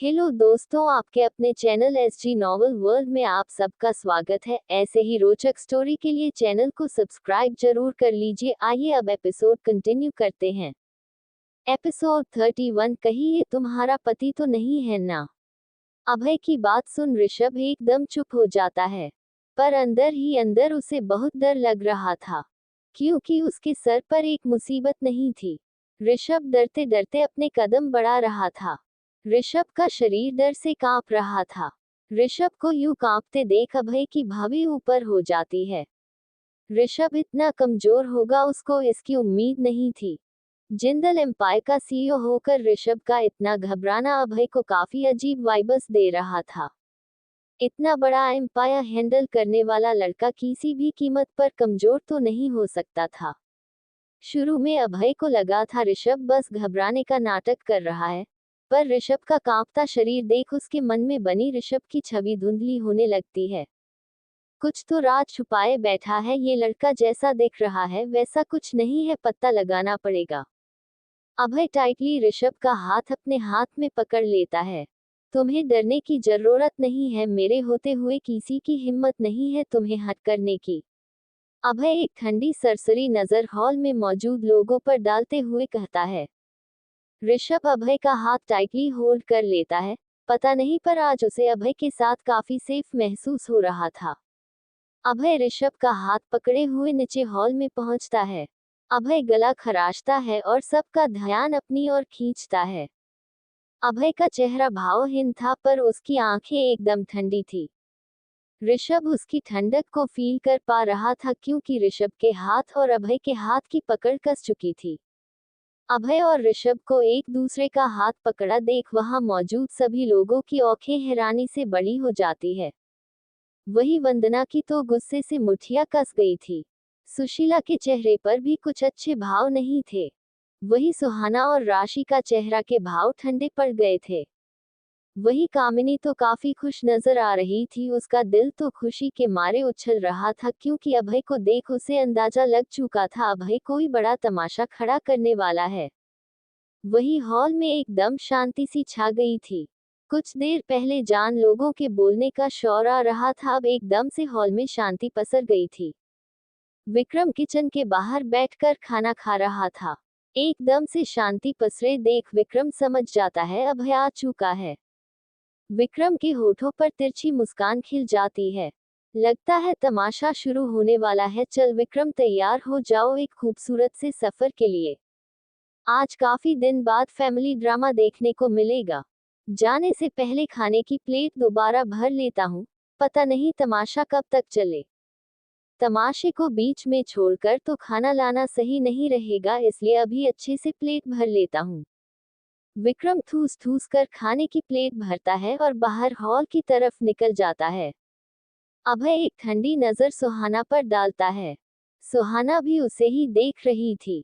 Hello दोस्तों, आपके अपने चैनल एसजी नॉवल वर्ल्ड में आप सबका स्वागत है। ऐसे ही रोचक स्टोरी के लिए चैनल को सब्सक्राइब जरूर कर लीजिए। आइए अब एपिसोड कंटिन्यू करते हैं। एपिसोड 31। कहीं ये तुम्हारा पति तो नहीं है ना? अभय की बात सुन ऋषभ एकदम चुप हो जाता है, पर अंदर ही अंदर उसे बहुत डर लग रहा था, क्योंकि उसके सर पर एक मुसीबत नहीं थी। ऋषभ डरते डरते अपने कदम बढ़ा रहा था। ऋषभ का शरीर डर से कांप रहा था। ऋषभ को यूं कांपते देख अभय की भाभी ऊपर हो जाती है। ऋषभ इतना कमजोर होगा, उसको इसकी उम्मीद नहीं थी। जिंदल एम्पायर का सीईओ होकर ऋषभ का इतना घबराना अभय को काफी अजीब वाइब्स दे रहा था। इतना बड़ा एम्पायर हैंडल करने वाला लड़का किसी भी कीमत पर कमजोर तो नहीं हो सकता था। शुरू में अभय को लगा था ऋषभ बस घबराने का नाटक कर रहा है, पर ऋषभ का कांपता शरीर देख उसके मन में बनी ऋषभ की छवि धुंधली होने लगती है। कुछ तो राज छुपाए बैठा है ये लड़का, जैसा दिख रहा है वैसा कुछ नहीं है, पता लगाना पड़ेगा। अभय टाइटली ऋषभ का हाथ अपने हाथ में पकड़ लेता है। तुम्हें डरने की जरूरत नहीं है, मेरे होते हुए किसी की हिम्मत नहीं है तुम्हें हट करने की। अभय एक ठंडी सरसरी नजर हॉल में मौजूद लोगों पर डालते हुए कहता है। ऋषभ अभय का हाथ टाइटली होल्ड कर लेता है। पता नहीं, पर आज उसे अभय के साथ काफी सेफ महसूस हो रहा था। अभय ऋषभ का हाथ पकड़े हुए नीचे हॉल में पहुंचता है। अभय गला खराशता है और सबका ध्यान अपनी ओर खींचता है। अभय का चेहरा भावहीन था, पर उसकी आंखें एकदम ठंडी थी। ऋषभ उसकी ठंडक को फील कर पा रहा था, क्योंकि ऋषभ के हाथ और अभय के हाथ की पकड़ कस चुकी थी। अभय और ऋषभ को एक दूसरे का हाथ पकड़ा देख वहां मौजूद सभी लोगों की आंखें हैरानी से बड़ी हो जाती है। वही वंदना की तो गुस्से से मुठियां कस गई थी। सुशीला के चेहरे पर भी कुछ अच्छे भाव नहीं थे। वही सुहाना और राशि का चेहरा के भाव ठंडे पड़ गए थे। वही कामिनी तो काफी खुश नजर आ रही थी, उसका दिल तो खुशी के मारे उछल रहा था, क्योंकि अभय को देख उसे अंदाजा लग चुका था अभय कोई बड़ा तमाशा खड़ा करने वाला है। वही हॉल में एकदम शांति सी छा गई थी। कुछ देर पहले जान लोगों के बोलने का शोर आ रहा था, अब एकदम से हॉल में शांति पसर गई थी। विक्रम किचन के बाहर बैठकर खाना खा रहा था। एकदम से शांति पसरे देख विक्रम समझ जाता है अभय आ चुका है। विक्रम के होठों पर तिरछी मुस्कान खिल जाती है। लगता है तमाशा शुरू होने वाला है। चल विक्रम, तैयार हो जाओ एक खूबसूरत से सफर के लिए। आज काफी दिन बाद फैमिली ड्रामा देखने को मिलेगा। जाने से पहले खाने की प्लेट दोबारा भर लेता हूँ, पता नहीं तमाशा कब तक चले। तमाशे को बीच में छोड़कर तो खाना लाना सही नहीं रहेगा, इसलिए अभी अच्छे से प्लेट भर लेता हूँ। विक्रम ठूस ठूस कर खाने की प्लेट भरता है और बाहर हॉल की तरफ निकल जाता है। अभय एक ठंडी नजर सुहाना पर डालता है। सुहाना भी उसे ही देख रही थी।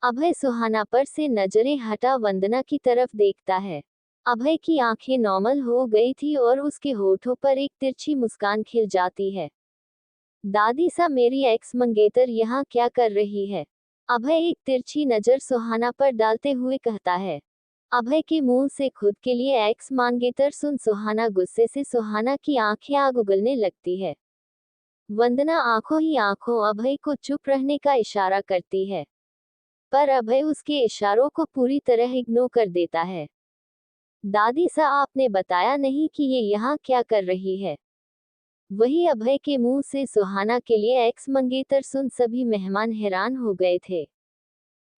अभय सुहाना पर से नजरें हटा वंदना की तरफ देखता है। अभय की आंखें नॉर्मल हो गई थी और उसके होठों पर एक तिरछी मुस्कान खिल जाती है। दादी सा, मेरी एक्स मंगेतर यहाँ क्या कर रही है? अभय एक तिरछी नजर सुहाना पर डालते हुए कहता है। अभय के मुंह से खुद के लिए एक्स मंगेतर सुन सुहाना गुस्से से सुहाना की आंखें आग उगलने लगती है। वंदना आंखों ही आंखों अभय को चुप रहने का इशारा करती है, पर अभय उसके इशारों को पूरी तरह इग्नोर कर देता है। दादी सा, आपने बताया नहीं कि ये यहाँ क्या कर रही है? वही अभय के मुंह से सुहाना के लिए एक्स मंगेतर सुन सभी मेहमान हैरान हो गए थे।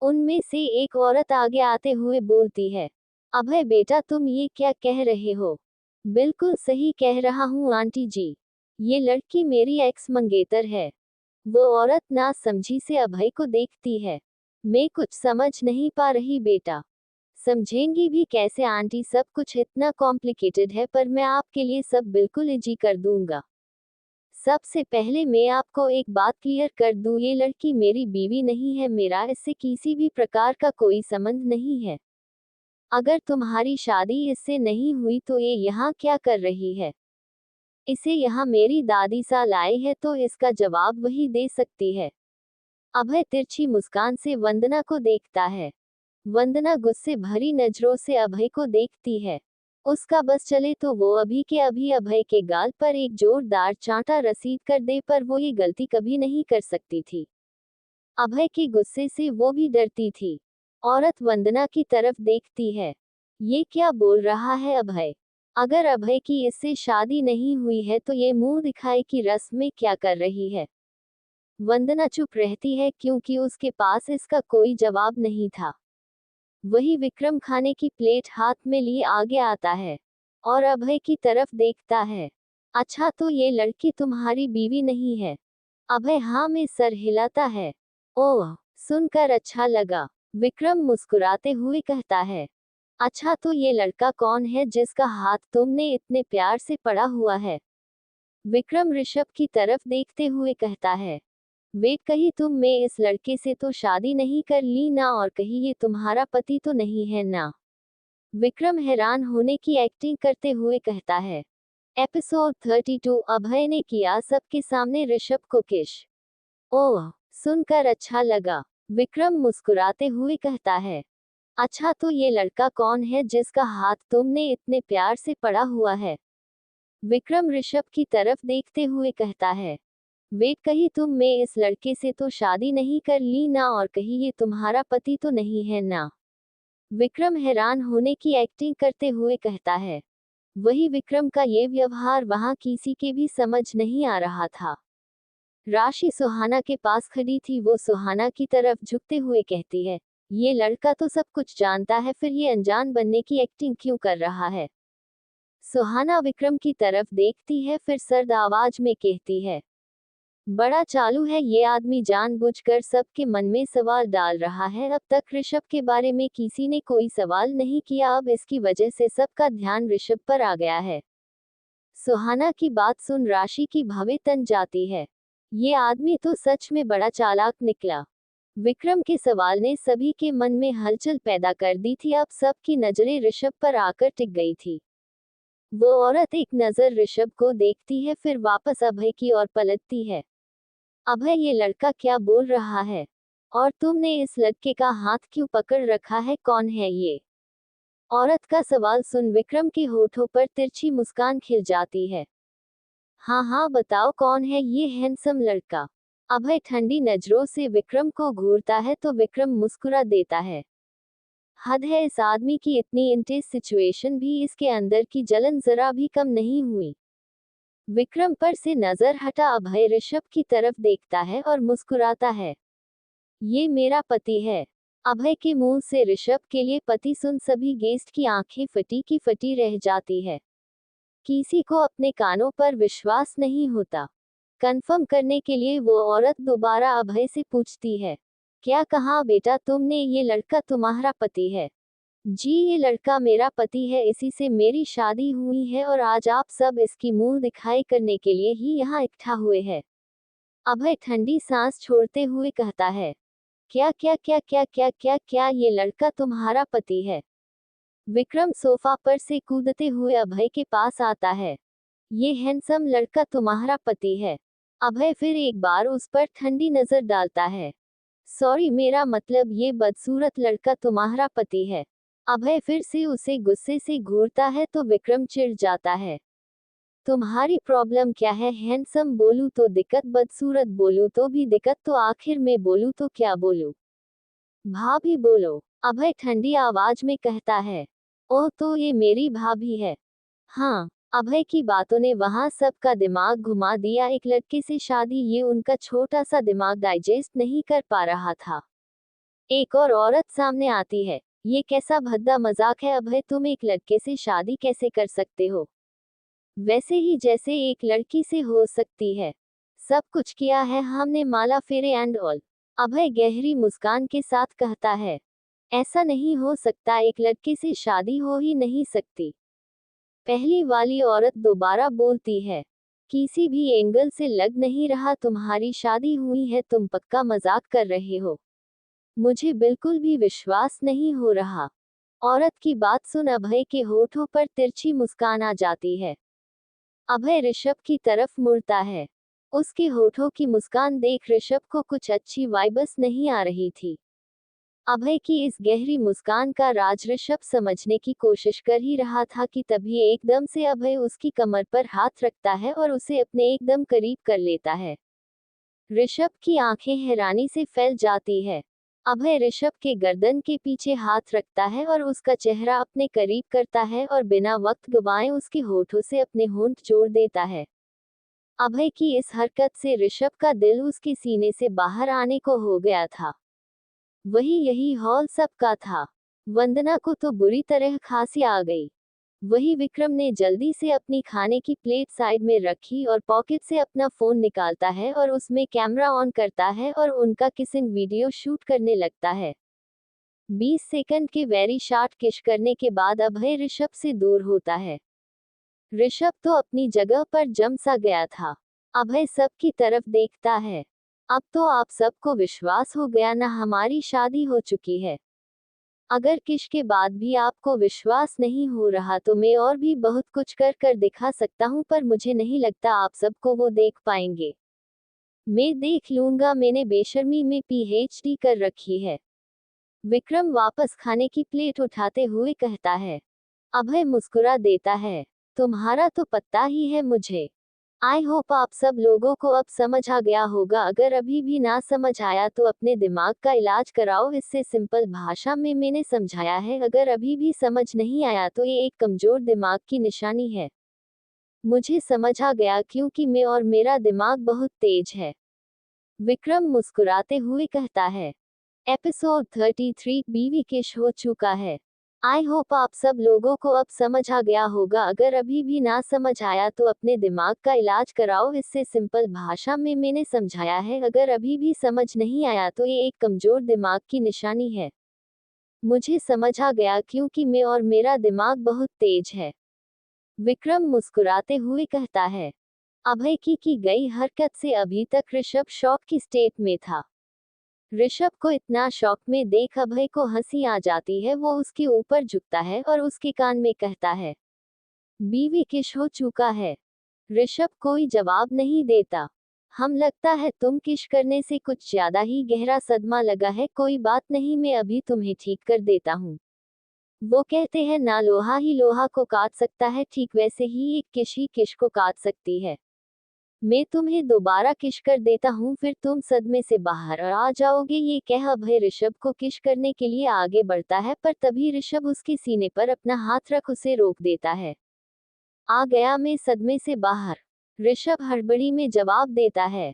उनमें से एक औरत आगे आते हुए बोलती है। अभय बेटा, तुम ये क्या कह रहे हो? बिल्कुल सही कह रहा हूँ आंटी जी, ये लड़की मेरी एक्स मंगेतर है। वो औरत ना समझी से अभय को देखती है। मैं कुछ समझ नहीं पा रही बेटा। समझेंगी भी कैसे आंटी, सब कुछ इतना कॉम्प्लिकेटेड है, पर मैं आपके लिए सब बिल्कुल इजी कर दूंगा। सबसे पहले मैं आपको एक बात क्लियर कर दूं, ये लड़की मेरी बीवी नहीं है, मेरा इससे किसी भी प्रकार का कोई संबंध नहीं है। अगर तुम्हारी शादी इससे नहीं हुई तो ये यहाँ क्या कर रही है? इसे यहाँ मेरी दादी सा लाई है, तो इसका जवाब वही दे सकती है। अभय तिरछी मुस्कान से वंदना को देखता है। वंदना गुस्से भरी नजरों से अभय को देखती है। उसका बस चले तो वो अभी के अभी अभय के गाल पर एक जोरदार चांटा रसीद कर दे, पर वो ये गलती कभी नहीं कर सकती थी। अभय के गुस्से से वो भी डरती थी। औरत वंदना की तरफ देखती है। ये क्या बोल रहा है अभय? अगर अभय की इससे शादी नहीं हुई है तो ये मुंह दिखाए की रस्म में क्या कर रही है? वंदना चुप रहती है क्योंकि उसके पास इसका कोई जवाब नहीं था। वही विक्रम खाने की प्लेट हाथ में लिए आगे आता है और अभय की तरफ देखता है। अच्छा, तो ये लड़की तुम्हारी बीवी नहीं है? अभय हाँ में सर हिलाता है। ओह, सुनकर अच्छा लगा, विक्रम मुस्कुराते हुए कहता है। अच्छा, तो ये लड़का कौन है जिसका हाथ तुमने इतने प्यार से पड़ा हुआ है? विक्रम ऋषभ की तरफ देखते हुए कहता है। वेट, कहीं तुम में इस लड़के से तो शादी नहीं कर ली ना, और कहीं ये तुम्हारा पति तो नहीं है ना? विक्रम हैरान होने की एक्टिंग करते हुए कहता है। एपिसोड 32 अभय ने किया सबके सामने ऋषभ को किश। ओह, सुनकर अच्छा लगा, विक्रम मुस्कुराते हुए कहता है। अच्छा, तो ये लड़का कौन है जिसका हाथ तुमने इतने प्यार से पड़ा हुआ है? विक्रम ऋषभ की तरफ देखते हुए कहता है। वेट, कहीं तुम में इस लड़के से तो शादी नहीं कर ली ना, और कहीं ये तुम्हारा पति तो नहीं है ना? विक्रम हैरान होने की एक्टिंग करते हुए कहता है। वही विक्रम का ये व्यवहार वहां किसी के भी समझ नहीं आ रहा था। राशि सुहाना के पास खड़ी थी, वो सुहाना की तरफ झुकते हुए कहती है। ये लड़का तो सब कुछ जानता है, फिर ये अनजान बनने की एक्टिंग क्यों कर रहा है? सुहाना विक्रम की तरफ देखती है, फिर सर्द आवाज में कहती है। बड़ा चालू है ये आदमी, जानबूझकर सबके मन में सवाल डाल रहा है। अब तक ऋषभ के बारे में किसी ने कोई सवाल नहीं किया, अब इसकी वजह से सबका ध्यान ऋषभ पर आ गया है। सुहाना की बात सुन राशि की भवें तन जाती है। ये आदमी तो सच में बड़ा चालाक निकला। विक्रम के सवाल ने सभी के मन में हलचल पैदा कर दी थी। अब सबकी नजरें ऋषभ पर आकर टिक गई थी। वो औरत एक नजर ऋषभ को देखती है, फिर वापस अभय की ओर पलटती है। अभय, ये लड़का क्या बोल रहा है? और तुमने इस लड़के का हाथ क्यों पकड़ रखा है? कौन है ये? औरत का सवाल सुन विक्रम के होठों पर तिरछी मुस्कान खिल जाती है। हाँ हाँ, बताओ कौन है ये हैंडसम लड़का? अभय ठंडी नजरों से विक्रम को घूरता है तो विक्रम मुस्कुरा देता है। हद है इस आदमी की, इतनी इंटेंस सिचुएशन भी इसके अंदर की जलन जरा भी कम नहीं हुई। विक्रम पर से नजर हटा अभय ऋषभ की तरफ देखता है और मुस्कुराता है। ये मेरा पति है। अभय के मुंह से ऋषभ के लिए पति सुन सभी गेस्ट की आंखें फटी की फटी रह जाती है। किसी को अपने कानों पर विश्वास नहीं होता। कंफर्म करने के लिए वो औरत दोबारा अभय से पूछती है। क्या कहा बेटा तुमने? ये लड़का तुम्हारा पति है? जी, ये लड़का मेरा पति है, इसी से मेरी शादी हुई है और आज आप सब इसकी मुंह दिखाई करने के लिए ही यहाँ इकट्ठा हुए हैं। अभय ठंडी सांस छोड़ते हुए कहता है। क्या क्या क्या क्या क्या क्या क्या ये लड़का तुम्हारा पति है? विक्रम सोफा पर से कूदते हुए अभय के पास आता है। ये हैंडसम लड़का तुम्हारा पति है? अभय फिर एक बार उस पर ठंडी नजर डालता है। सॉरी, मेरा मतलब ये बदसूरत लड़का तुम्हारा पति है। अभय फिर से उसे गुस्से से घूरता है तो विक्रम चिढ़ जाता है। तुम्हारी प्रॉब्लम क्या है? हैंडसम बोलूं तो दिक्कत, बदसूरत बोलूं तो भी दिक्कत, तो आखिर में बोलूं तो क्या बोलूं? भाभी बोलो, अभय ठंडी आवाज में कहता है। ओह, तो ये मेरी भाभी है? हाँ। अभय की बातों ने वहां सबका दिमाग घुमा दिया। एक लड़के से शादी, ये उनका छोटा सा दिमाग डाइजेस्ट नहीं कर पा रहा था। एक और औरत सामने आती है। ये कैसा भद्दा मजाक है अभय, तुम एक लड़के से शादी कैसे कर सकते हो? वैसे ही जैसे एक लड़की से हो सकती है। सब कुछ किया है हमने, माला फेरे एंड ऑल। अभय गहरी मुस्कान के साथ कहता है। ऐसा नहीं हो सकता, एक लड़के से शादी हो ही नहीं सकती। पहली वाली औरत दोबारा बोलती है। किसी भी एंगल से लग नहीं रहा तुम्हारी शादी हुई है, तुम पक्का मजाक कर रहे हो। मुझे बिल्कुल भी विश्वास नहीं हो रहा। औरत की बात सुन अभय के होठों पर तिरछी मुस्कान आ जाती है। अभय ऋषभ की तरफ मुड़ता है। उसके होठों की मुस्कान देख ऋषभ को कुछ अच्छी वाइब्स नहीं आ रही थी। अभय की इस गहरी मुस्कान का राज ऋषभ समझने की कोशिश कर ही रहा था कि तभी एकदम से अभय उसकी कमर पर हाथ रखता है और उसे अपने एकदम करीब कर लेता है। ऋषभ की आंखें हैरानी से फैल जाती है। अभय ऋषभ के गर्दन के पीछे हाथ रखता है और उसका चेहरा अपने करीब करता है और बिना वक्त गवाए उसके होठों से अपने होंठ जोड़ देता है। अभय की इस हरकत से ऋषभ का दिल उसके सीने से बाहर आने को हो गया था। वही यही हॉल सबका था। वंदना को तो बुरी तरह खांसी आ गई। वही विक्रम ने जल्दी से अपनी खाने की प्लेट साइड में रखी और पॉकेट से अपना फोन निकालता है और उसमें कैमरा ऑन करता है और उनका किसिंग वीडियो शूट करने लगता है। 20 सेकंड के वेरी शॉर्ट किस करने के बाद अभय ऋषभ से दूर होता है। ऋषभ तो अपनी जगह पर जम सा गया था। अभय सबकी तरफ देखता है। अब तो आप सबको विश्वास हो गया ना, हमारी शादी हो चुकी है। अगर किश के बाद भी आपको विश्वास नहीं हो रहा तो मैं और भी बहुत कुछ कर कर दिखा सकता हूँ, पर मुझे नहीं लगता आप सबको वो देख पाएंगे। मैं देख लूंगा, मैंने बेशर्मी में पीएचडी कर रखी है। विक्रम वापस खाने की प्लेट उठाते हुए कहता है। अभय मुस्कुरा देता है। तुम्हारा तो पता ही है मुझे। आई होप आप सब लोगों को अब समझ आ गया होगा। अगर अभी भी ना समझ आया तो अपने दिमाग का इलाज कराओ। इससे सिंपल भाषा में मैंने समझाया है। अगर अभी भी समझ नहीं आया तो ये एक कमजोर दिमाग की निशानी है। मुझे समझ आ गया क्योंकि मैं और मेरा दिमाग बहुत तेज है। विक्रम मुस्कुराते हुए कहता है। एपिसोड 33 बीवी किश हो चुका है। आई होप आप सब लोगों को अब समझ आ गया होगा। अगर अभी भी ना समझ आया तो अपने दिमाग का इलाज कराओ। इससे सिंपल भाषा में मैंने समझाया है। अगर अभी भी समझ नहीं आया तो ये एक कमजोर दिमाग की निशानी है। मुझे समझ आ गया क्योंकि मैं और मेरा दिमाग बहुत तेज है। विक्रम मुस्कुराते हुए कहता है। अभय की गई हरकत से अभी तक ऋषभ शॉक की स्टेट में था। ऋषभ को इतना शॉक में देख अभय को हंसी आ जाती है। वो उसके ऊपर झुकता है और उसके कान में कहता है। बीवी किश हो चुका है। ऋषभ कोई जवाब नहीं देता। हम लगता है तुम किश करने से कुछ ज्यादा ही गहरा सदमा लगा है। कोई बात नहीं, मैं अभी तुम्हें ठीक कर देता हूँ। वो कहते हैं ना, लोहा ही लोहा को काट सकता है, ठीक वैसे ही एक किश ही किश को काट सकती है। मैं तुम्हें दोबारा किश कर देता हूँ, फिर तुम सदमे से बाहर आ जाओगे। ये कह अभय ऋषभ को किश करने के लिए आगे बढ़ता है, पर तभी ऋषभ उसके सीने पर अपना हाथ रख उसे रोक देता है। आ गया मैं सदमे से बाहर, ऋषभ हड़बड़ी में जवाब देता है।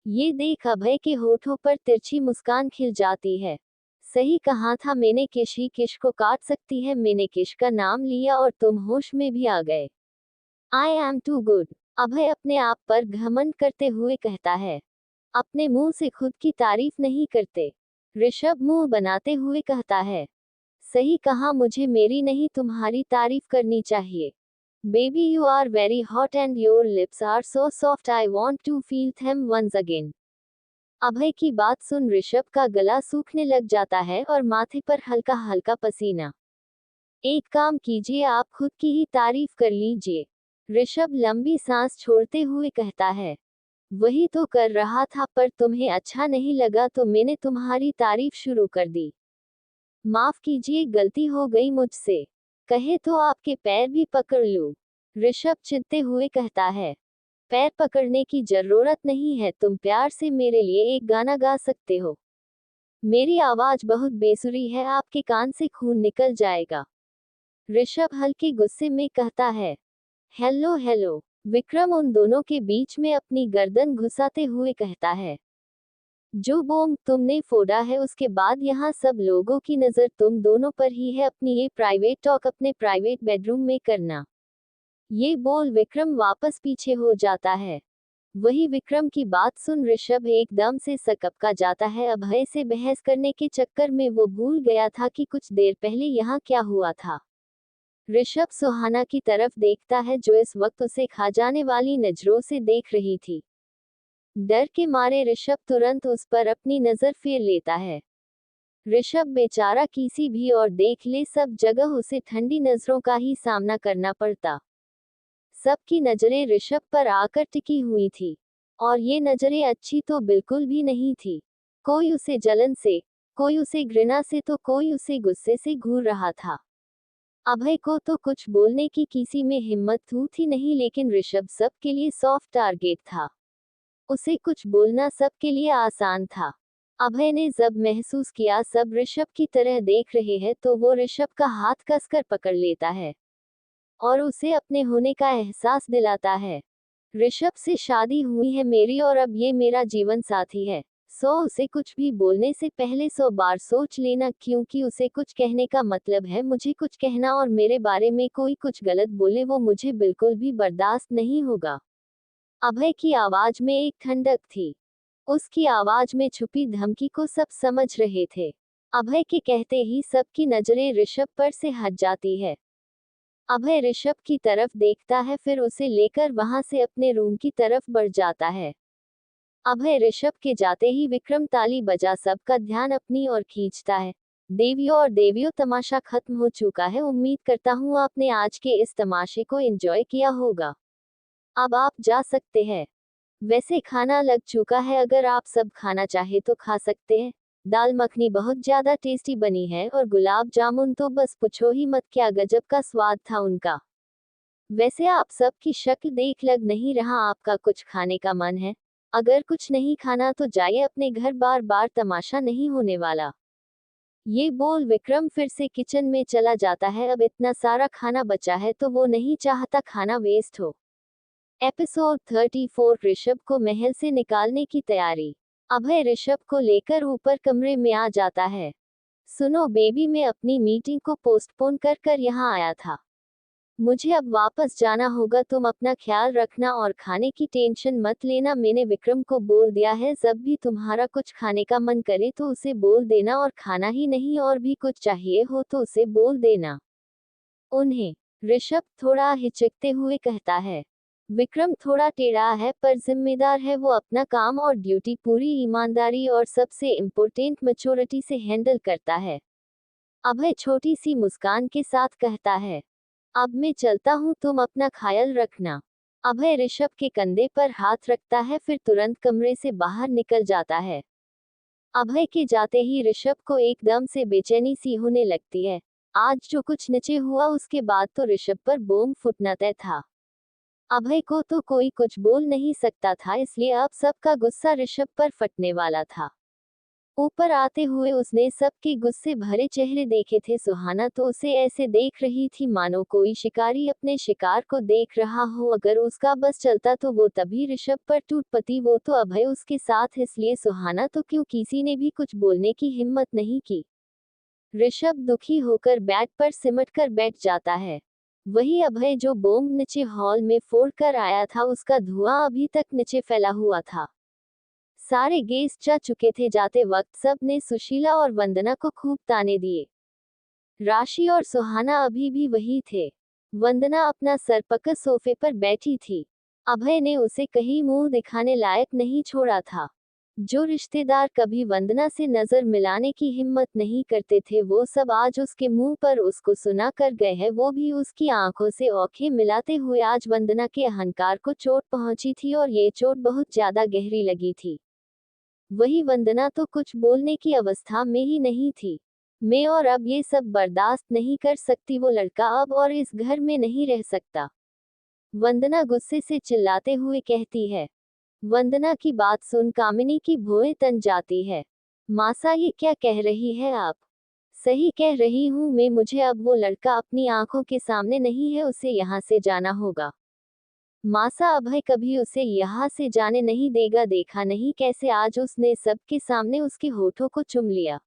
ये देख अभय के होठों पर तिरछी मुस्कान खिल जाती है। सही कहा था मैंने, किश ही किश को काट सकती है। मैंने किश का नाम लिया और तुम होश में भी आ गए। I am too good. Abhay अपने आप पर घमंड करते हुए कहता है। अपने मुंह से खुद की तारीफ नहीं करते। ऋषभ मुंह बनाते हुए कहता है। सही कहा, मुझे मेरी नहीं तुम्हारी तारीफ करनी चाहिए। Baby you are very hot and your lips are so soft, I want to feel them once again. Abhay की बात सुन ऋषभ का गला सूखने लग जाता है और माथे पर हल्का हल्का पसीना। एक काम कीजिए, आप खुद की ही तारीफ कर लीजिए। ऋषभ लंबी सांस छोड़ते हुए कहता है। वही तो कर रहा था, पर तुम्हें अच्छा नहीं लगा तो मैंने तुम्हारी तारीफ शुरू कर दी। माफ कीजिए, गलती हो गई मुझसे। कहे तो आपके पैर भी पकड़ लूं। ऋषभ चिढ़ते हुए कहता है। पैर पकड़ने की जरूरत नहीं है, तुम प्यार से मेरे लिए एक गाना गा सकते हो। मेरी आवाज बहुत बेसुरी है, आपके कान से खून निकल जाएगा। ऋषभ हल्के गुस्से में कहता है। Hello hello. विक्रम उन दोनों के बीच में अपनी गर्दन घुसाते हुए कहता है। जो बॉम्ब तुमने फोड़ा है उसके बाद यहाँ सब लोगों की नजर तुम दोनों पर ही है। अपनी ये प्राइवेट टॉक अपने प्राइवेट बेडरूम में करना। ये बोल विक्रम वापस पीछे हो जाता है। वही विक्रम की बात सुन ऋषभ एकदम से सकपका जाता है। अभय से बहस करने के चक्कर में वो भूल गया था कि कुछ देर पहले यहाँ क्या हुआ था। ऋषभ सुहाना की तरफ देखता है जो इस वक्त उसे खा जाने वाली नजरों से देख रही थी। डर के मारे ऋषभ तुरंत उस पर अपनी नजर फेर लेता है। ऋषभ बेचारा किसी भी और देख ले, सब जगह उसे ठंडी नजरों का ही सामना करना पड़ता। सबकी नजरें ऋषभ पर आकर टिकी हुई थी और ये नजरें अच्छी तो बिल्कुल भी नहीं थी। कोई उसे जलन से, कोई उसे घृणा से तो कोई उसे गुस्से से घूर रहा था। अभय को तो कुछ बोलने की किसी में हिम्मत थी नहीं, लेकिन ऋषभ सबके लिए सॉफ्ट टारगेट था। उसे कुछ बोलना सबके लिए आसान था। अभय ने जब महसूस किया सब ऋषभ की तरह देख रहे हैं तो वो ऋषभ का हाथ कसकर पकड़ लेता है और उसे अपने होने का एहसास दिलाता है। ऋषभ से शादी हुई है मेरी और अब ये मेरा जीवन साथी है। उसे कुछ भी बोलने से पहले 100 बार सोच लेना, क्योंकि उसे कुछ कहने का मतलब है मुझे कुछ कहना, और मेरे बारे में कोई कुछ गलत बोले वो मुझे बिल्कुल भी बर्दाश्त नहीं होगा। अभय की आवाज में एक ठंडक थी। उसकी आवाज में छुपी धमकी को सब समझ रहे थे। अभय के कहते ही सबकी नजरें ऋषभ पर से हट जाती है। अभय ऋषभ की तरफ देखता है, फिर उसे लेकर वहां से अपने रूम की तरफ बढ़ जाता है। अभय ऋषभ के जाते ही विक्रम ताली बजा सबका ध्यान अपनी ओर खींचता है। देवियों और देवियों, तमाशा खत्म हो चुका है। उम्मीद करता हूँ आपने आज के इस तमाशे को एंजॉय किया होगा। अब आप जा सकते हैं। वैसे खाना लग चुका है, अगर आप सब खाना चाहे तो खा सकते हैं। दाल मखनी बहुत ज्यादा टेस्टी बनी है और गुलाब जामुन तो बस पूछो ही मत, क्या गजब का स्वाद था उनका। वैसे आप सब की शक्ल देख लग नहीं रहा आपका कुछ खाने का मन है। अगर कुछ नहीं खाना तो जाइए अपने घर, बार बार तमाशा नहीं होने वाला। ये बोल विक्रम फिर से किचन में चला जाता है। अब इतना सारा खाना बचा है तो वो नहीं चाहता खाना वेस्ट हो। एपिसोड 34, ऋषभ को महल से निकालने की तैयारी। अभय ऋषभ को लेकर ऊपर कमरे में आ जाता है। सुनो बेबी, मैं अपनी मीटिंग को पोस्टपोन कर यहाँ आया था। मुझे अब वापस जाना होगा, तुम अपना ख्याल रखना और खाने की टेंशन मत लेना। मैंने विक्रम को बोल दिया है जब भी तुम्हारा कुछ खाने का मन करे तो उसे बोल देना, और खाना ही नहीं और भी कुछ चाहिए हो तो उसे बोल देना। उन्हें ऋषभ थोड़ा हिचकते हुए कहता है। विक्रम थोड़ा टेढ़ा है पर जिम्मेदार है। वो अपना काम और ड्यूटी पूरी ईमानदारी और सबसे इम्पोर्टेंट मैच्योरिटी से हैंडल करता है। अभय छोटी सी मुस्कान के साथ कहता है, अब मैं चलता हूँ, तुम अपना ख्याल रखना। अभय ऋषभ के कंधे पर हाथ रखता है, फिर तुरंत कमरे से बाहर निकल जाता है। अभय के जाते ही ऋषभ को एकदम से बेचैनी सी होने लगती है। आज जो कुछ नीचे हुआ उसके बाद तो ऋषभ पर बम फूटना तय था। अभय को तो कोई कुछ बोल नहीं सकता था, इसलिए अब सबका गुस्सा ऋषभ पर फटने वाला था। ऊपर आते हुए उसने सबके गुस्से भरे चेहरे देखे थे। सुहाना तो उसे ऐसे देख रही थी मानो कोई शिकारी अपने शिकार को देख रहा हो। अगर उसका बस चलता तो वो तभी ऋषभ पर टूट पड़ती, वो तो अभय उसके साथ, इसलिए सुहाना तो क्यों किसी ने भी कुछ बोलने की हिम्मत नहीं की। ऋषभ दुखी होकर बेड पर सिमट कर बैठ जाता है। वही अभय जो बॉम्ब नीचे हॉल में फोड़ कर आया था, उसका धुआं अभी तक नीचे फैला हुआ था। सारे गेस्ट जा चुके थे। जाते वक्त सब ने सुशीला और वंदना को खूब ताने दिए। राशि और सुहाना अभी भी वही थे। वंदना अपना सर पकड़ सोफे पर बैठी थी। अभय ने उसे कहीं मुंह दिखाने लायक नहीं छोड़ा था। जो रिश्तेदार कभी वंदना से नजर मिलाने की हिम्मत नहीं करते थे, वो सब आज उसके मुंह पर उसको सुना कर गए हैं। वो भी उसकी आंखों से आंखें मिलाते हुए। आज वंदना के अहंकार को चोट पहुंची थी और ये चोट बहुत ज्यादा गहरी लगी थी। वही वंदना तो कुछ बोलने की अवस्था में ही नहीं थी। मैं और अब ये सब बर्दाश्त नहीं कर सकती। वो लड़का अब और इस घर में नहीं रह सकता। वंदना गुस्से से चिल्लाते हुए कहती है। वंदना की बात सुन कामिनी की भौहें तन जाती है। मासा, ये क्या कह रही है आप? सही कह रही हूँ मैं, मुझे अब वो लड़का अपनी आंखों के सामने नहीं है, उसे यहाँ से जाना होगा। मासा, अभय कभी उसे यहाँ से जाने नहीं देगा। देखा नहीं कैसे आज उसने सबके सामने उसके होठों को चुम लिया।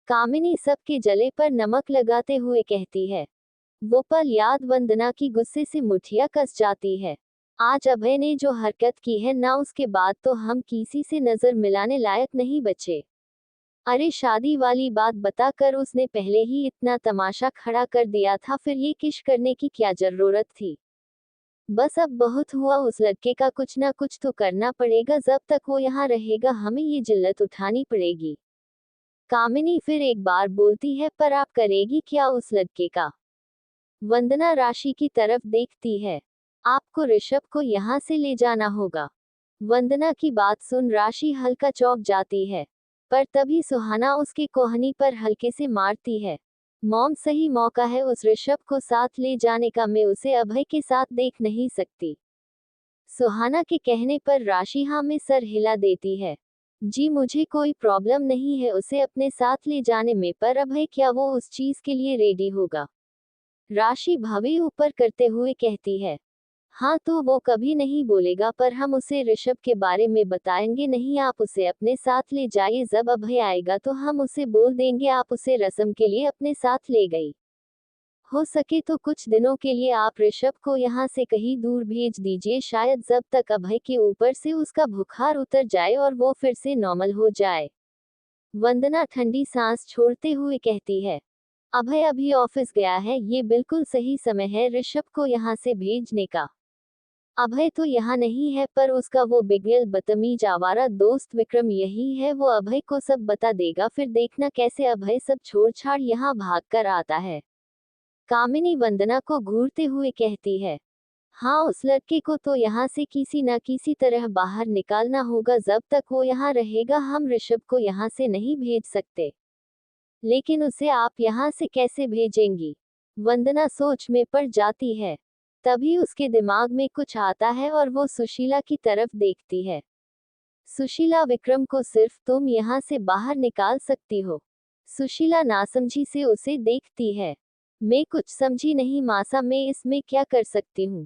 कामिनी सबके जले पर नमक लगाते हुए कहती है। वो पल याद वंदना की गुस्से से मुठिया कस जाती है। आज अभय ने जो हरकत की है ना, उसके बाद तो हम किसी से नजर मिलाने लायक नहीं बचे। अरे शादी वाली बात बताकर उसने पहले ही इतना तमाशा खड़ा कर दिया था, फिर ये किश करने की क्या जरूरत थी। बस अब बहुत हुआ, उस लड़के का कुछ ना कुछ तो करना पड़ेगा। जब तक वो यहाँ रहेगा हमें ये जिल्लत उठानी पड़ेगी। कामिनी फिर एक बार बोलती है, पर आप करेगी क्या उस लड़के का? वंदना राशि की तरफ देखती है। आपको ऋषभ को यहाँ से ले जाना होगा। वंदना की बात सुन राशि हल्का चौंक जाती है। पर तभी सुहाना उसके कोहनी पर हल्के से मारती है। मॉम, सही मौका है उस ऋषभ को साथ ले जाने का, मैं उसे अभय के साथ देख नहीं सकती। सुहाना के कहने पर राशि हाँ में सर हिला देती है। जी, मुझे कोई प्रॉब्लम नहीं है उसे अपने साथ ले जाने में, पर अभय क्या वो उस चीज के लिए रेडी होगा? राशि भवे ऊपर करते हुए कहती है। हाँ तो वो कभी नहीं बोलेगा, पर हम उसे ऋषभ के बारे में बताएंगे नहीं, आप उसे अपने साथ ले जाइए, जब अभय आएगा तो हम उसे बोल देंगे आप उसे रस्म के लिए अपने साथ ले गई। हो सके तो कुछ दिनों के लिए आप ऋषभ को यहाँ से कहीं दूर भेज दीजिए, शायद जब तक अभय के ऊपर से उसका बुखार उतर जाए और वो फिर से नॉर्मल हो जाए। वंदना ठंडी सांस छोड़ते हुए कहती है। अभय अभी ऑफिस गया है, ये बिल्कुल सही समय है ऋषभ को यहाँ से भेजने का। अभय तो यहाँ नहीं है, पर उसका वो बिगड़ैल बदतमीज आवारा दोस्त विक्रम यही है, वो अभय को सब बता देगा, फिर देखना कैसे अभय सब छोड़ छाड़ यहाँ भाग कर आता है। कामिनी वंदना को घूरते हुए कहती है। हाँ, उस लड़के को तो यहाँ से किसी न किसी तरह बाहर निकालना होगा, जब तक वो यहाँ रहेगा हम ऋषभ को यहाँ से नहीं भेज सकते। लेकिन उसे आप यहाँ से कैसे भेजेंगी? वंदना सोच में पड़ जाती है। तभी उसके दिमाग में कुछ आता है और वो सुशीला की तरफ देखती है। सुशीला, विक्रम को सिर्फ तुम यहाँ से बाहर निकाल सकती हो। सुशीला नासमझी से उसे देखती है। मैं कुछ समझी नहीं मासा, मैं इसमें क्या कर सकती हूँ?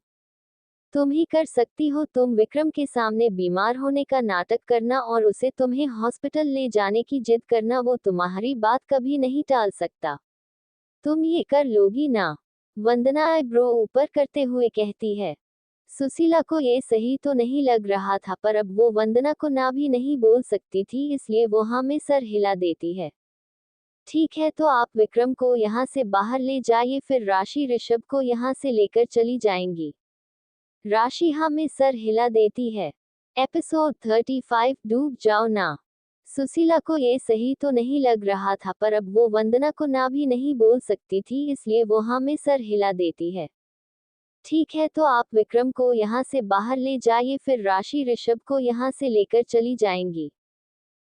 तुम ही कर सकती हो, तुम विक्रम के सामने बीमार होने का नाटक करना और उसे तुम्हें हॉस्पिटल ले जाने की जिद करना, वो तुम्हारी बात कभी नहीं टाल सकता। तुम ये कर लोगी ना? वंदना आईब्रो ऊपर करते हुए कहती है। सुशीला को ये सही तो नहीं लग रहा था, पर अब वो वंदना को ना भी नहीं बोल सकती थी, इसलिए वो हाँ में सर हिला देती है। ठीक है, तो आप विक्रम को यहाँ से बाहर ले जाइए, फिर राशि ऋषभ को यहाँ से लेकर चली जाएंगी। राशि हाँ में सर हिला देती है। एपिसोड 35, डूब जाओ ना। सुशीला को ये सही तो नहीं लग रहा था, पर अब वो वंदना को ना भी नहीं बोल सकती थी, इसलिए वो हाँ में सर हिला देती है। ठीक है, तो आप विक्रम को यहाँ से बाहर ले जाइए, फिर राशि ऋषभ को यहाँ से लेकर चली जाएंगी।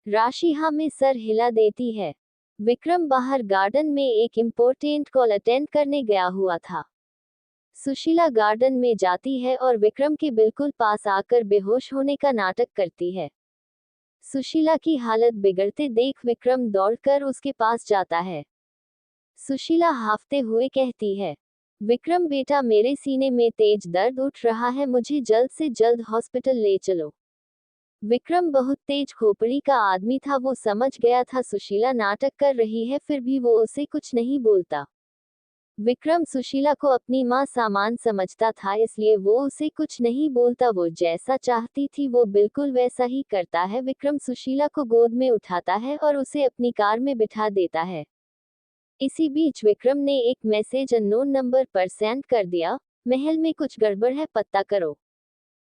राशि हाँ में सर हिला देती है। विक्रम बाहर गार्डन में एक इम्पोर्टेंट कॉल अटेंड करने गया हुआ था। सुशीला गार्डन में जाती है और विक्रम के बिल्कुल पास आकर बेहोश होने का नाटक करती है। सुशीला की हालत बिगड़ते देख विक्रम दौड़कर उसके पास जाता है। सुशीला हाफते हुए कहती है। विक्रम बेटा, मेरे सीने में तेज दर्द उठ रहा है, मुझे जल्द से जल्द हॉस्पिटल ले चलो। विक्रम बहुत तेज खोपड़ी का आदमी था, वो समझ गया था सुशीला नाटक कर रही है, फिर भी वो उसे कुछ नहीं बोलता। विक्रम सुशीला को अपनी मां सामान समझता था, इसलिए वो उसे कुछ नहीं बोलता, वो जैसा चाहती थी वो बिल्कुल वैसा ही करता है। विक्रम सुशीला को गोद में उठाता है और उसे अपनी कार में बिठा देता है। इसी बीच विक्रम ने एक मैसेज अननोन नंबर पर सेंड कर दिया। महल में कुछ गड़बड़ है, पता करो।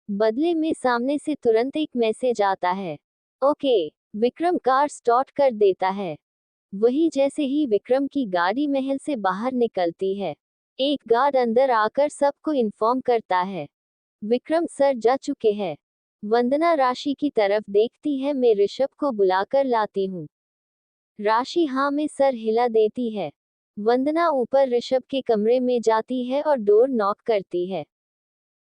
बदले में सामने से तुरंत एक मैसेज आता है। ओके। विक्रम कार स्टार्ट कर देता है। वही जैसे ही विक्रम की गाड़ी महल से बाहर निकलती है, एक गार्ड अंदर आकर सबको इन्फॉर्म करता है। विक्रम सर जा चुके हैं। वंदना राशि की तरफ देखती है, मैं ऋषभ को बुलाकर लाती हूँ। राशि हाँ में सर हिला देती है। वंदना ऊपर ऋषभ के कमरे में जाती है और डोर नॉक करती है।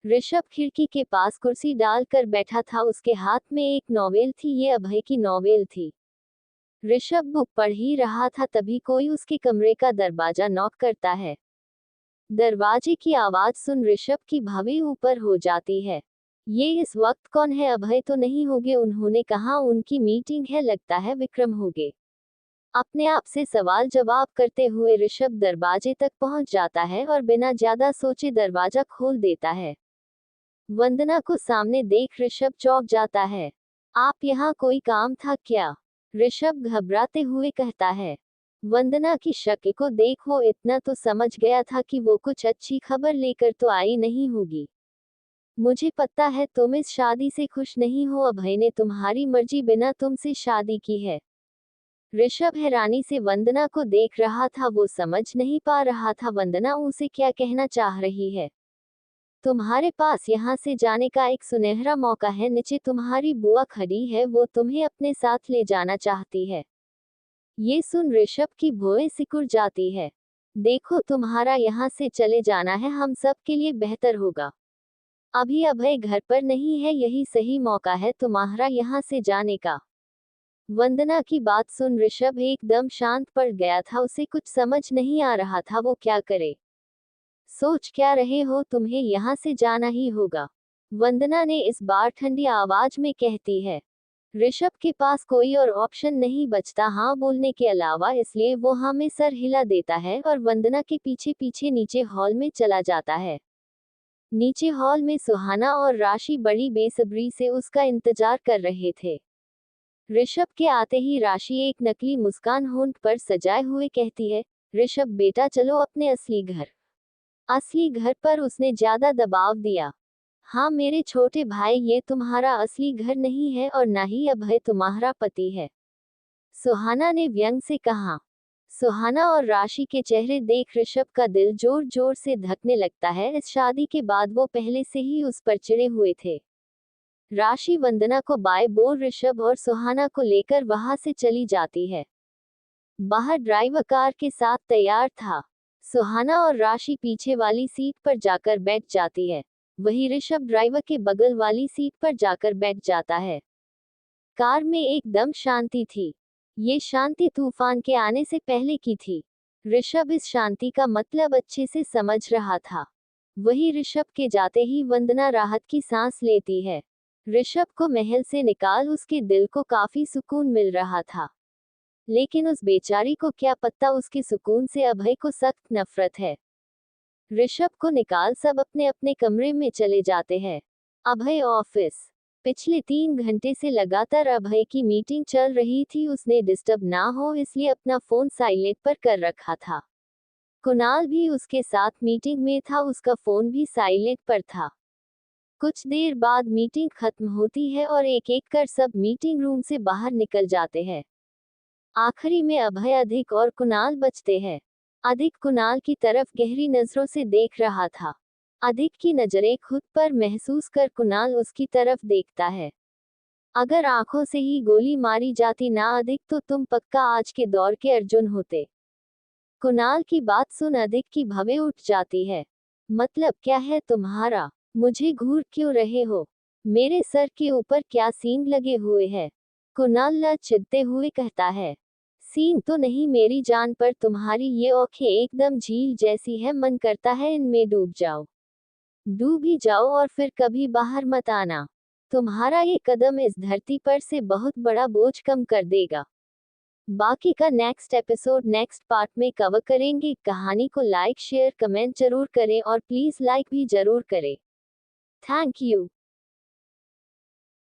ऋषभ खिड़की के पास कुर्सी डालकर बैठा था, उसके हाथ में एक नॉवेल थी, ये अभय की नॉवेल थी। ऋषभ बुक पढ़ ही रहा था, तभी कोई उसके कमरे का दरवाजा नॉक करता है। दरवाजे की आवाज सुन ऋषभ की भवें ऊपर हो जाती है। ये इस वक्त कौन है? अभय तो नहीं होगे, उन्होंने कहा उनकी मीटिंग है, लगता है विक्रम होगे। अपने आप से सवाल जवाब करते हुए ऋषभ दरवाजे तक पहुंच जाता है और बिना ज्यादा सोचे दरवाजा खोल देता है। वंदना को सामने देख ऋषभ चौंक जाता है। आप यहाँ कोई काम था क्या? ऋषभ घबराते हुए कहता है। वंदना की शक्ल को देख वो इतना तो समझ गया था कि वो कुछ अच्छी खबर लेकर तो आई नहीं होगी। मुझे पता है तुम इस शादी से खुश नहीं हो, अभय ने तुम्हारी मर्जी बिना तुमसे शादी की है। ऋषभ हैरानी से वंदना को देख रहा था, वो समझ नहीं पा रहा था वंदना उसे क्या कहना चाह रही है। तुम्हारे पास यहाँ से जाने का एक सुनहरा मौका है। नीचे तुम्हारी बुआ खड़ी है, वो तुम्हें अपने साथ ले जाना चाहती है। ये सुन ऋषभ की भौहें सिकुड़ जाती है। देखो, तुम्हारा यहाँ से चले जाना है, हम सब के लिए बेहतर होगा। अभी अभय घर पर नहीं है, यही सही मौका है तुम्हारा यहाँ से जाने का। वंदना की बात सुन ऋषभ एकदम शांत पड़ गया था। उसे कुछ समझ नहीं आ रहा था वो क्या करे। सोच क्या रहे हो, तुम्हें यहाँ से जाना ही होगा, वंदना ने इस बार ठंडी आवाज में कहती है। ऋषभ के पास कोई और ऑप्शन नहीं बचता हाँ बोलने के अलावा, इसलिए वो हाँ में सर हिला देता है और वंदना के पीछे पीछे नीचे हॉल में चला जाता है। नीचे हॉल में सुहाना और राशि बड़ी बेसब्री से उसका इंतजार कर रहे थे। ऋषभ के आते ही राशि एक नकली मुस्कान होंठ पर सजाए हुए कहती है, ऋषभ बेटा चलो अपने असली घर। असली घर पर उसने ज्यादा दबाव दिया। हाँ मेरे छोटे भाई, ये तुम्हारा असली घर नहीं है और ना ही अभय तुम्हारा पति है, सुहाना ने व्यंग से कहा। सुहाना और राशि के चेहरे देख ऋषभ का दिल जोर जोर से धड़कने लगता है। इस शादी के बाद वो पहले से ही उस पर चिढ़े हुए थे। राशि वंदना को बाय बोल ऋषभ और सुहाना को लेकर वहां से चली जाती है। बाहर ड्राइवर कार के साथ तैयार था। सुहाना और राशि पीछे वाली सीट पर जाकर बैठ जाती है, वही ऋषभ ड्राइवर के बगल वाली सीट पर जाकर बैठ जाता है। कार में एकदम शांति थी। ये शांति तूफान के आने से पहले की थी। ऋषभ इस शांति का मतलब अच्छे से समझ रहा था। वही ऋषभ के जाते ही वंदना राहत की सांस लेती है। ऋषभ को महल से निकाल उसके दिल को काफी सुकून मिल रहा था, लेकिन उस बेचारी को क्या पता उसके सुकून से अभय को सख्त नफरत है। ऋषभ को निकाल सब अपने अपने कमरे में चले जाते हैं। अभय ऑफिस। पिछले 3 घंटे से लगातार अभय की मीटिंग चल रही थी। उसने डिस्टर्ब ना हो इसलिए अपना फोन साइलेंट पर कर रखा था। कुणाल भी उसके साथ मीटिंग में था, उसका फोन भी साइलेंट पर था। कुछ देर बाद मीटिंग खत्म होती है और एक एक कर सब मीटिंग रूम से बाहर निकल जाते हैं। आखिरी में अभय, अधिक और कुणाल बचते हैं। अधिक कुणाल की तरफ गहरी नजरों से देख रहा था। अधिक की नजरें खुद पर महसूस कर कुणाल उसकी तरफ देखता है। अगर आंखों से ही गोली मारी जाती ना अधिक, तो तुम पक्का आज के दौर के अर्जुन होते। कुणाल की बात सुन अधिक की भवें उठ जाती है। मतलब क्या है तुम्हारा? मुझे घूर क्यों रहे हो? मेरे सर के ऊपर क्या सींग लगे हुए हैं? कुणाल लज्जिते हुए कहता है। सींग तो नहीं मेरी जान, पर तुम्हारी ये आंखें एकदम झील जैसी है, मन करता है इनमें डूब जाओ। डूब ही जाओ और फिर कभी बाहर मत आना। तुम्हारा ये कदम इस धरती पर से बहुत बड़ा बोझ कम कर देगा। बाकी का नेक्स्ट एपिसोड नेक्स्ट पार्ट में कवर करेंगे। कहानी को लाइक शेयर कमेंट जरूर करें और प्लीज लाइक भी जरूर करें। Thank you.